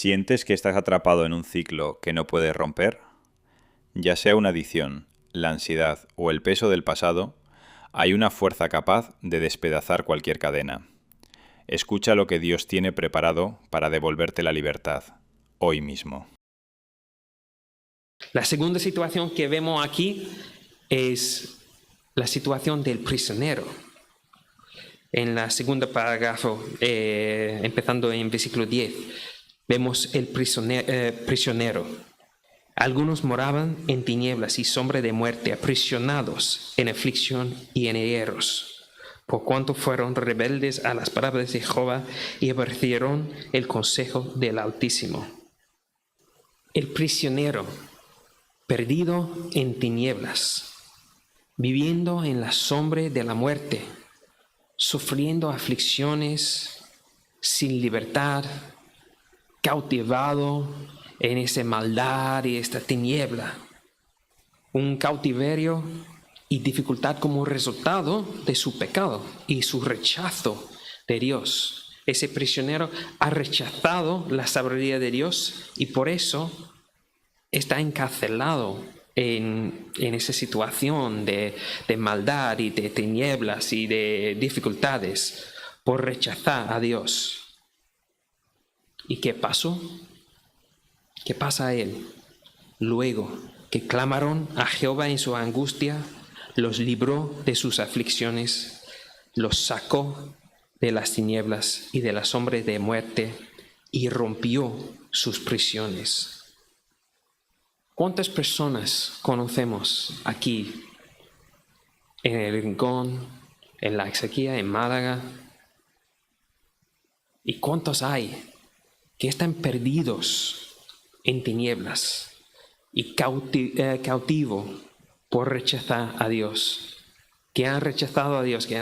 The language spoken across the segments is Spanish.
¿Sientes que estás atrapado en un ciclo que no puedes romper? Ya sea una adicción, la ansiedad o el peso del pasado, hay una fuerza capaz de despedazar cualquier cadena. Escucha lo que Dios tiene preparado para devolverte la libertad, hoy mismo. La segunda situación que vemos aquí es la situación del prisionero. En la segunda parágrafo, empezando en versículo 10, vemos el prisionero. Algunos moraban en tinieblas y sombra de muerte, aprisionados en aflicción y en hierros, por cuanto fueron rebeldes a las palabras de Jehová y aborrecieron el consejo del Altísimo. El prisionero, perdido en tinieblas, viviendo en la sombra de la muerte, sufriendo aflicciones, sin libertad, cautivado en esa maldad y esta tiniebla. Un cautiverio y dificultad como resultado de su pecado y su rechazo de Dios. Ese prisionero ha rechazado la sabiduría de Dios y por eso está encarcelado en esa situación de maldad y de tinieblas y de dificultades por rechazar a Dios. ¿Y qué pasó? ¿Qué pasa a él? Luego que clamaron a Jehová en su angustia, los libró de sus aflicciones, los sacó de las tinieblas y de la sombra de muerte y rompió sus prisiones. ¿Cuántas personas conocemos aquí en el Rincón, en la Exequía, en Málaga? ¿Y cuántos hay que están perdidos en tinieblas y cautivo por rechazar a Dios? Que han rechazado a Dios, que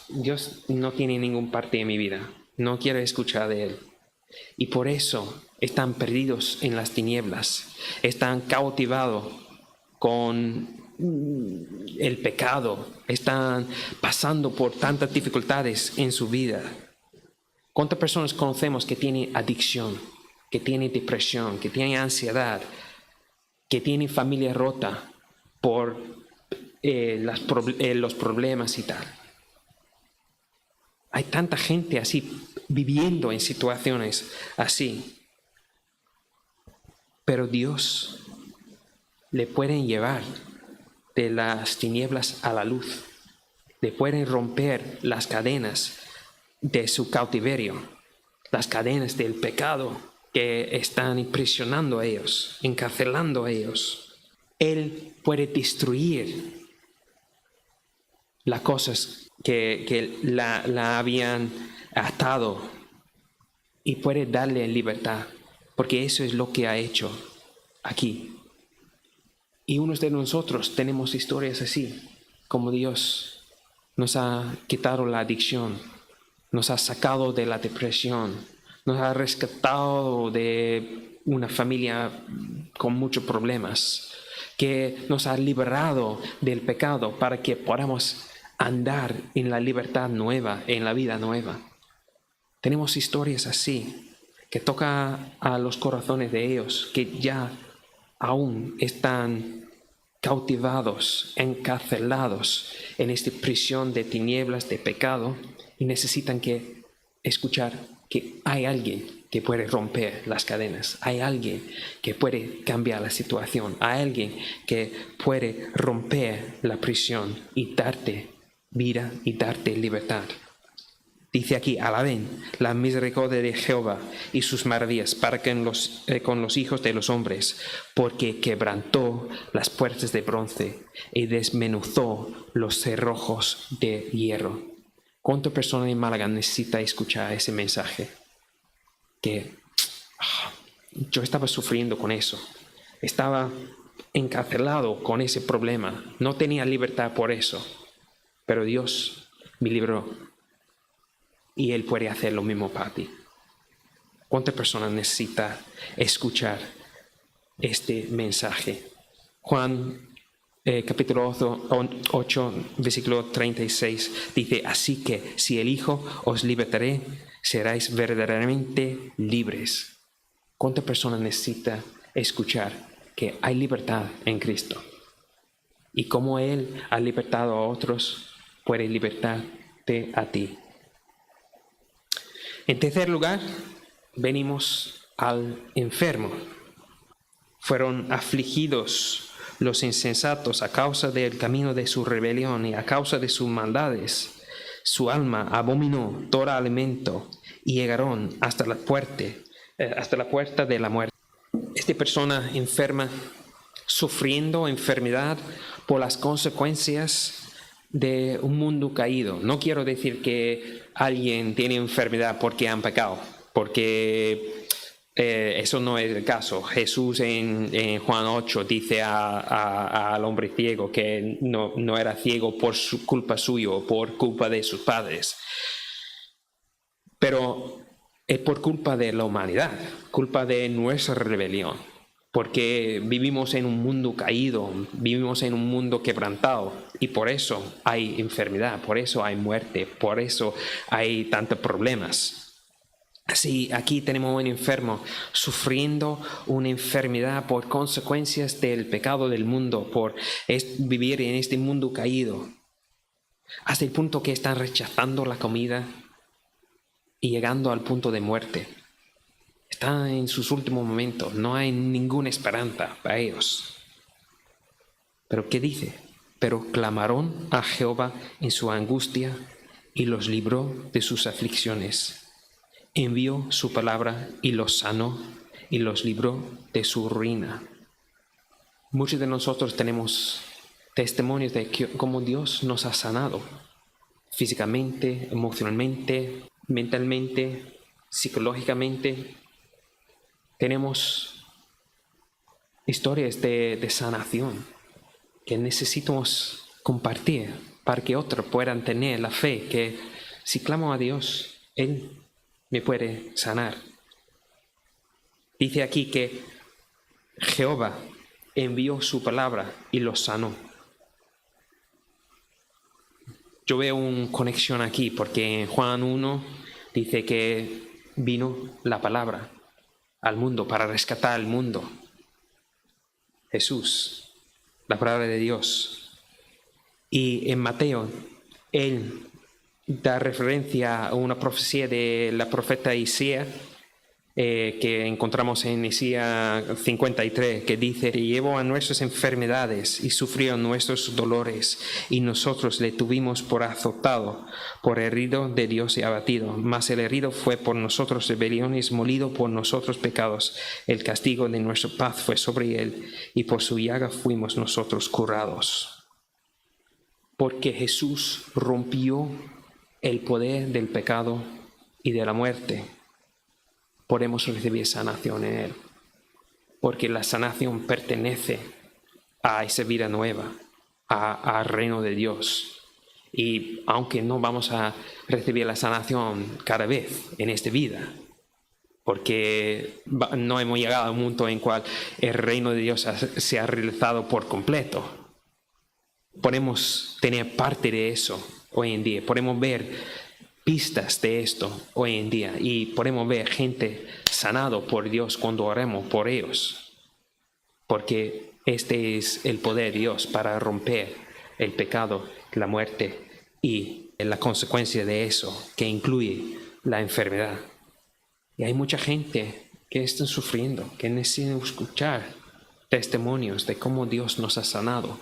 Dios no tiene ningún parte en mi vida, no quiero escuchar de Él. Y por eso están perdidos en las tinieblas, están cautivados con el pecado, están pasando por tantas dificultades en su vida. ¿Cuántas personas conocemos que tienen adicción, que tienen depresión, que tienen ansiedad, que tienen familia rota por los problemas y tal? Hay tanta gente así, viviendo en situaciones así. Pero Dios le puede llevar de las tinieblas a la luz. Le pueden romper las cadenas de su cautiverio, las cadenas del pecado que están impresionando a ellos, encarcelando a ellos. Él puede destruir las cosas que la habían atado y puede darle libertad, porque eso es lo que ha hecho aquí. Y unos de nosotros tenemos historias así, como Dios nos ha quitado la adicción, nos ha sacado de la depresión, nos ha rescatado de una familia con muchos problemas, que nos ha liberado del pecado para que podamos andar en la libertad nueva, en la vida nueva. Tenemos historias así, que toca a los corazones de ellos, que ya aún están cautivados, encarcelados en esta prisión de tinieblas, de pecado, y necesitan que escuchar que hay alguien que puede romper las cadenas, hay alguien que puede cambiar la situación, hay alguien que puede romper la prisión y darte vida y darte libertad. Dice aquí, alaben la misericordia de Jehová y sus maravillas para con los hijos de los hombres, porque quebrantó las puertas de bronce y desmenuzó los cerrojos de hierro. ¿Cuántas personas en Málaga necesita escuchar ese mensaje? Que yo estaba sufriendo con eso, estaba encarcelado con ese problema, no tenía libertad por eso, pero Dios me libró. Y Él puede hacer lo mismo para ti. ¿Cuántas personas necesitan escuchar este mensaje? Juan capítulo 8, versículo 36 dice, así que si el Hijo os libertaré, seréis verdaderamente libres. ¿Cuánta persona necesita escuchar que hay libertad en Cristo? Y como Él ha libertado a otros, puede libertarte a ti. En tercer lugar, venimos al enfermo. Fueron afligidos los insensatos a causa del camino de su rebelión y a causa de sus maldades. Su alma abominó todo alimento y llegaron hasta la puerta de la muerte. Esta persona enferma, sufriendo enfermedad por las consecuencias de un mundo caído. No quiero decir que alguien tiene enfermedad porque han pecado, porque eso no es el caso. Jesús en Juan 8 dice al hombre ciego que no era ciego por su culpa suya o por culpa de sus padres, pero es por culpa de la humanidad, culpa de nuestra rebelión, porque vivimos en un mundo caído, vivimos en un mundo quebrantado y por eso hay enfermedad, por eso hay muerte, por eso hay tantos problemas. Así, aquí tenemos un enfermo sufriendo una enfermedad por consecuencias del pecado del mundo, por vivir en este mundo caído, hasta el punto que están rechazando la comida y llegando al punto de muerte. Están en sus últimos momentos, no hay ninguna esperanza para ellos. ¿Pero qué dice? Pero clamaron a Jehová en su angustia y los libró de sus aflicciones. Envió su palabra y los sanó y los libró de su ruina. Muchos de nosotros tenemos testimonios de cómo Dios nos ha sanado físicamente, emocionalmente, mentalmente, psicológicamente. Tenemos historias de sanación que necesitamos compartir para que otros puedan tener la fe que si clamo a Dios, Él me puede sanar. Dice aquí que Jehová envió su palabra y los sanó. Yo veo una conexión aquí porque en Juan 1 dice que vino la palabra al mundo para rescatar al mundo. Jesús, la palabra de Dios. Y en Mateo, él da referencia a una profecía de la profeta Isaías que encontramos en Isaías 53, que dice: llevó a nuestras enfermedades y sufrió nuestros dolores, y nosotros le tuvimos por azotado, por herido de Dios y abatido. Mas el herido fue por nosotros rebeliones, molido por nosotros pecados. El castigo de nuestra paz fue sobre él, y por su llaga fuimos nosotros curados. Porque Jesús rompió el poder del pecado y de la muerte, podemos recibir sanación en Él, porque la sanación pertenece a esa vida nueva, al reino de Dios. Y aunque no vamos a recibir la sanación cada vez en esta vida, porque no hemos llegado a un punto en cual el reino de Dios se ha realizado por completo, podemos tener parte de eso hoy en día, podemos ver pistas de esto hoy en día y podemos ver gente sanado por Dios cuando oremos por ellos, porque este es el poder de Dios para romper el pecado, la muerte y la consecuencia de eso, que incluye la enfermedad. Y hay mucha gente que está sufriendo, que necesita escuchar testimonios de cómo Dios nos ha sanado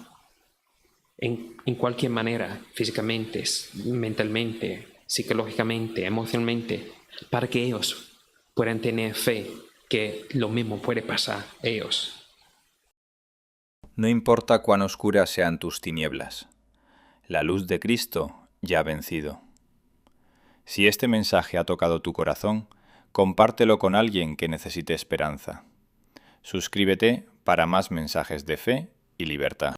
en cualquier manera, físicamente, mentalmente, psicológicamente, emocionalmente, para que ellos puedan tener fe que lo mismo puede pasar a ellos. No importa cuán oscuras sean tus tinieblas, la luz de Cristo ya ha vencido. Si este mensaje ha tocado tu corazón, compártelo con alguien que necesite esperanza. Suscríbete para más mensajes de fe y libertad.